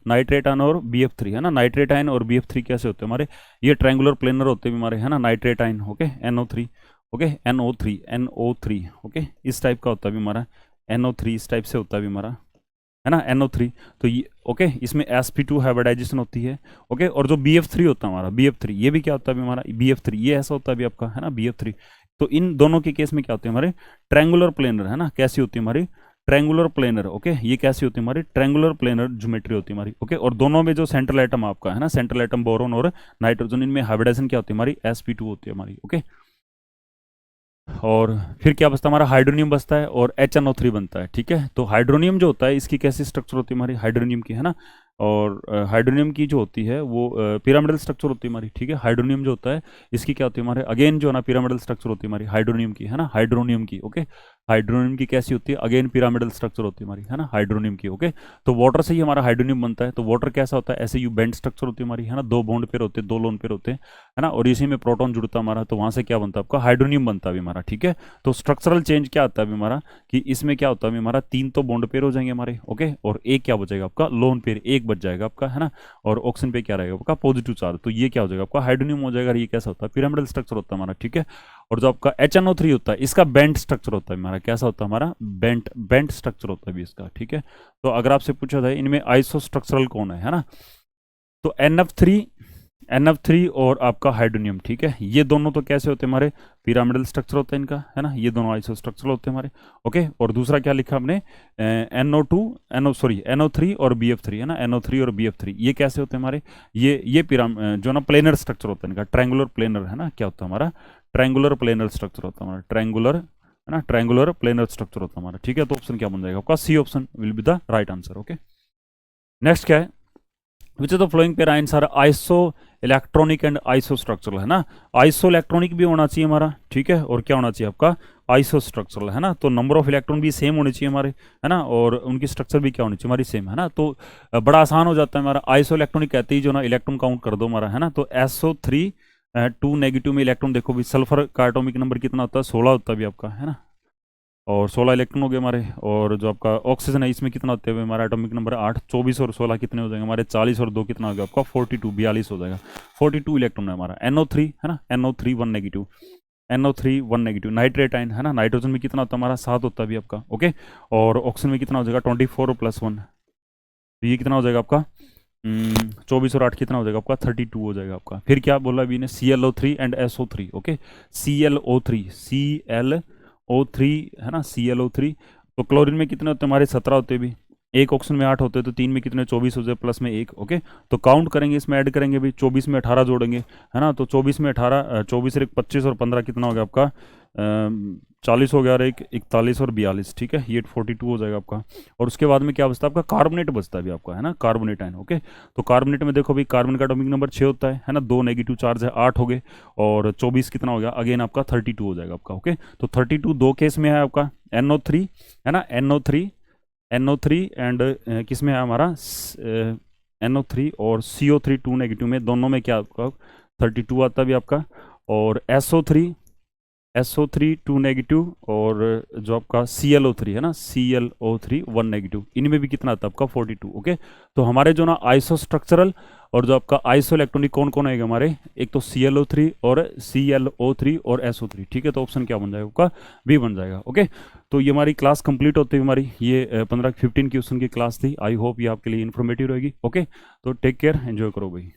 BF3, है ना। नाइट्रेटाइन और BF3 कैसे होते हैं हमारे, ये ट्रायंगुलर प्लेनर होते हैं हमारे, है ना, nitrate ion. Okay, NO3, okay, NO3, okay, इस टाइप का होता है भी हमारा NO3, इस टाइप से होता है भी हमारा, है ना, NO3। तो ये ओके, इसमें sp2 हाइब्रिडाइजेशन होती है। ओके, और जो BF3 होता है हमारा, BF3, ये भी क्या होता है भी हमारा, BF3 ये ऐसा होता है भी आपका, है ना, BF3। तो इन दोनों के केस में क्या होते हैं हमारे, ट्रायंगुलर प्लेनर, है ना, कैसी होती है हमारी, ट्रायंगुलर प्लेनर। ओके, ये कैसी होती है हमारी, ट्रायंगुलर प्लेनर ज्योमेट्री होती है हमारी। ओके, और दोनों में जो सेंट्रल एटम आपका, है ना, सेंट्रल एटम बोरोन और नाइट्रोजन, इनमें हाइब्रिडाइजेशन क्या होती है हमारी, sp2 होती है हमारी। ओके, और फिर क्या बचता है हमारा, हाइड्रोनियम बचता है और HNO3 बनता है, ठीक है। तो हाइड्रोनियम जो होता है इसकी कैसी स्ट्रक्चर होती है हमारी, हाइड्रोनियम की, है ना, और हाइड्रोनियम की जो होती है वो पिरामिडल स्ट्रक्चर होती है हमारी, ठीक है। हाइड्रोनियम जो होता है इसकी क्या होती है हमारे, अगेन जो है ना पिरामिडल स्ट्रक्चर होती है हमारी हाइड्रोनियम की, है ना, हाइड्रोनियम की। ओके, हाइड्रोनियम की कैसी होती है, अगेन पिरामिडल स्ट्रक्चर होती है हमारी, है ना, हाइड्रोनियम की। ओके, तो वाटर से ही हमारा हाइड्रोनियम बनता है। तो वाटर कैसा होता है, ऐसे यू बेंड स्ट्रक्चर होती है हमारी, है ना, 2 बॉन्ड पेयर होते हैं, 2 लोन पेयर होते हैं, है ना, और इसी में प्रोटॉन जुड़ता है हमारा, तो वहां से क्या बनता है आपका, हाइड्रोनियम बनता है हमारा, ठीक है। तो स्ट्रक्चरल चेंज क्या आता है हमारा, कि इसमें क्या होता है हमारा, 3 तो बॉन्ड पेयर हो जाएंगे हमारे। ओके, और एक क्या बचेगा आपका, लोन पेयर एक बच जाएगा आपका, है ना, और ऑक्सीजन पे क्या रहेगा आपका, पॉजिटिव चार्ज। तो ये क्या हो जाएगा आपका, हाइड्रोनियम हो जाएगा। ये कैसा होता है, पिरामिडल स्ट्रक्चर होता है हमारा, ठीक है। और जो आपका HNO3 होता है इसका बेंट स्ट्रक्चर होता है हमारा, कैसा होता है हमारा, बेंट स्ट्रक्चर होता है भी इसका, ठीक है। तो अगर आपसे पूछा जाए इनमें आइसो स्ट्रक्चरल कौन है ना, तो NF3 और आपका हाइड्रोनियम, ठीक है, ये दोनों तो कैसे होते हैं हमारे, पिरामिडल स्ट्रक्चर होता है इनका, है ना, ये दोनों आइसो स्ट्रक्चरल होते हैं हमारे। ओके, और दूसरा क्या लिखा हमने, NO3 और BF3, है ना, NO3 और BF3 ये कैसे होते हैं हमारे, ये जो ना प्लेनर स्ट्रक्चर होता है इनका, ट्रायंगुलर प्लेनर, है ना, क्या होता है हमारा, ट्रायंगुलर प्लेनर स्ट्रक्चर होता है हमारा, ट्रायंगुलर, है ना, ट्रायंगुलर प्लेनर स्ट्रक्चर होता है हमारा, ठीक है। तो ऑप्शन क्या बन जाएगा आपका, C option will be the right answer. Okay, next क्या है, which of the following pair ions are isoelectronic and isostructural, है ना, आइसो इलेक्ट्रॉनिक भी होना चाहिए हमारा, ठीक है, और क्या होना चाहिए आपका, आइसो स्ट्रक्चरल, है ना। तो नंबर ऑफ इलेक्ट्रॉन भी सेम होने चाहिए हमारे, है ना, और उनकी स्ट्रक्चर भी क्या होनी चाहिए हमारी, सेम, है ना। तो बड़ा आसान हो जाता है हमारा, आइसो इलेक्ट्रॉनिक कहते ही जो ना इलेक्ट्रॉन काउंट कर दो हमारा, है ना। तो SO3 2 नेगेटिव में इलेक्ट्रॉन, देखो भी सल्फर का एटॉमिक नंबर कितना होता है, 16 होता है भी आपका, है ना, और 16 इलेक्ट्रॉन हो गए हमारे। और जो आपका ऑक्सीजन है इसमें कितना होते हैं हमारा, एटॉमिक नंबर 8, 24 और 16 कितने हो जाएंगे हमारे, 40 और 2 कितना हो गया आपका, 42 हो जाएगा, 42 इलेक्ट्रॉन है हमारा। NO3, है ना, NO3 1 नेगेटिव, NO3 1 नेगेटिव। नाइट्रेटाइन, है ना, नाइट्रोजन में कितना होता है हमारा, 7 होता है भी आपका। ओके, और ऑक्सीजन में कितना हो जाएगा, 24 + 1, तो ये कितना हो जाएगा आपका, 24 और 8 कितना हो जाएगा आपका, 32 हो जाएगा आपका। फिर क्या बोला अभी ने, ClO3 and SO3। Okay, ClO3, है ना, ClO3। तो क्लोरीन में कितने होते हैं हमारे, 17 होते हैं भी, एक ऑक्सीजन में 8 होते हैं, तो 3 में कितने, 24 हो जाए, प्लस में 1। ओके, तो काउंट करेंगे, इसमें ऐड करेंगे भी, 24 में 18 जोड़ेंगे, है ना, तो 24 में 18, 24 और 1 25 और 15 कितना हो गया आपका, 40 हो गया, और 1 41 और 42, ठीक है, ये 42 हो जाएगा आपका। और उसके बाद में क्या बचता है आपका, कार्बोनेट बचता है भी आपका, है ना, कार्बोनेट आयन। ओके, तो कार्बोनेट में देखो भाई, कार्बन का एटॉमिक नंबर 6 होता है ना, 2 नेगेटिव चार्ज है, 8 हो गए, और 24 कितना हो गया, अगेन आपका 32 हो जाएगा आपका। ओके, तो 32 दो केस में है आपका, NO3, है ना, NO3 एंड किस में है हमारा, NO3 और CO3 2 नेगेटिव में, दोनों में क्या आपका 32 आता है भी आपका। और SO3 SO3 2 नेगेटिव, और जो आपका ClO3 है ना, ClO3 1 नेगेटिव, इनमें भी कितना आता है आपका 42। ओके, तो हमारे जो ना आइसो स्ट्रक्चरल और जो आपका आइसो इलेक्ट्रॉनिक कौन कौन आएगा हमारे, एक तो ClO3 और ClO3 और SO3। ठीक है, तो ऑप्शन क्या बन जाएगा आपका, बी बन जाएगा। ओके, तो ये हमारी क्लास कंप्लीट होती है, हमारी ये 15-15 क्वेश्चन की क्लास थी। आई होप ये आपके लिए इन्फॉर्मेटिव रहेगी। ओके, तो टेक केयर, एंजॉय करो भाई।